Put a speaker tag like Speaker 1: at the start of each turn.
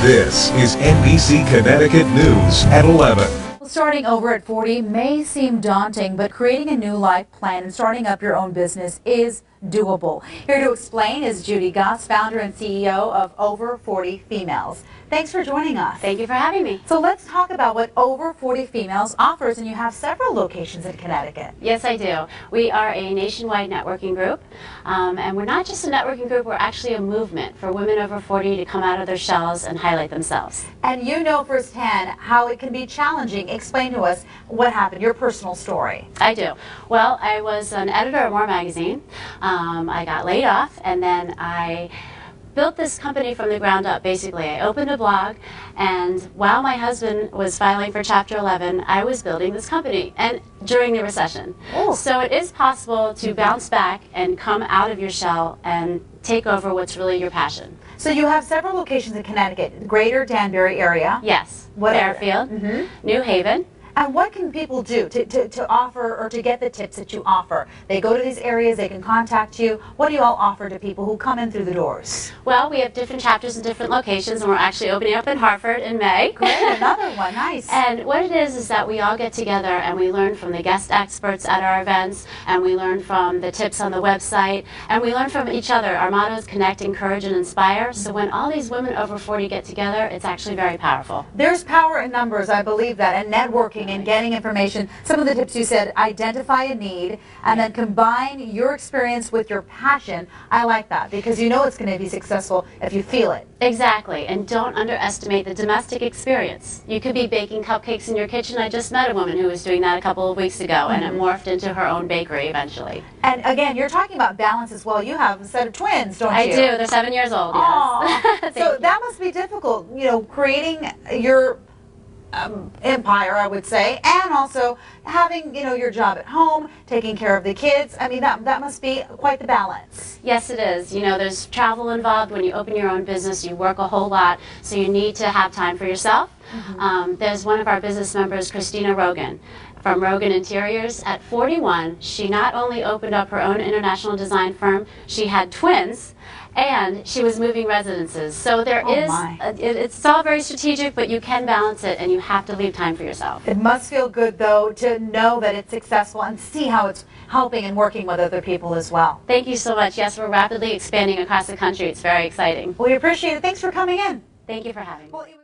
Speaker 1: This is NBC Connecticut News at 11.
Speaker 2: Starting over at 40 may seem daunting, but creating a new life plan and starting up your own business is doable. Here to explain is Judy Goss, founder and CEO of Over 40 Females. Thanks for joining us.
Speaker 3: Thank you for having me.
Speaker 2: So let's talk about what Over 40 Females offers, and you have several locations in Connecticut.
Speaker 3: Yes, I do. We are a nationwide networking group, and we're not just a networking group, we're actually a movement for women over 40 to come out of their shells and highlight themselves.
Speaker 2: And you know firsthand how it can be challenging. Explain to us what happened, your personal story.
Speaker 3: I do. Well, I was an editor at More Magazine. I got laid off, and then I built this company from the ground up. Basically, I opened a blog, and while my husband was filing for Chapter 11, I was building this company, and during the recession.
Speaker 2: Oh.
Speaker 3: So it is possible to bounce back and come out of your shell and take over what's really your passion.
Speaker 2: So you have several locations in Connecticut, greater Danbury area.
Speaker 3: Yes.
Speaker 2: What
Speaker 3: Fairfield, New Haven.
Speaker 2: And what can people do to offer or to get the tips that you offer? They go to these areas, they can contact you. What do you all offer to people who come in through the doors?
Speaker 3: Well, we have different chapters in different locations, and we're actually opening up in Hartford in May.
Speaker 2: Great, another one, nice.
Speaker 3: And what it is that we all get together and we learn from the guest experts at our events, and we learn from the tips on the website, and we learn from each other. Our motto is connect, encourage, and inspire. So when all these women over 40 get together, it's actually very powerful.
Speaker 2: There's power in numbers, I believe that, and networking and getting information. Some of the tips you said, identify a need and then combine your experience with your passion. I like that because you know it's going to be successful if you feel it.
Speaker 3: Exactly, and don't underestimate the domestic experience. You could be baking cupcakes in your kitchen. I just met a woman who was doing that a couple of weeks ago, and it morphed into her own bakery eventually.
Speaker 2: And again, you're talking about balance as well. You have a set of twins, don't you?
Speaker 3: I do. They're 7 years old, yes.
Speaker 2: So that must be difficult, you know, creating your empire, I would say, and also having, you know, your job at home, taking care of the kids. I mean, that must be quite the balance.
Speaker 3: Yes, it is. You know, there's travel involved. When you open your own business, you work a whole lot, so you need to have time for yourself. There's one of our business members, Christina Rogan, from Rogan Interiors. At 41, she not only opened up her own international design firm, she had twins, and she was moving residences. So there it's all very strategic, but you can balance it, and you have to leave time for yourself.
Speaker 2: It must feel good, though, to know that it's successful and see how it's helping and working with other people as well.
Speaker 3: Thank you so much. Yes, we're rapidly expanding across the country. It's very exciting.
Speaker 2: We appreciate it. Thanks for coming in.
Speaker 3: Thank you for having me.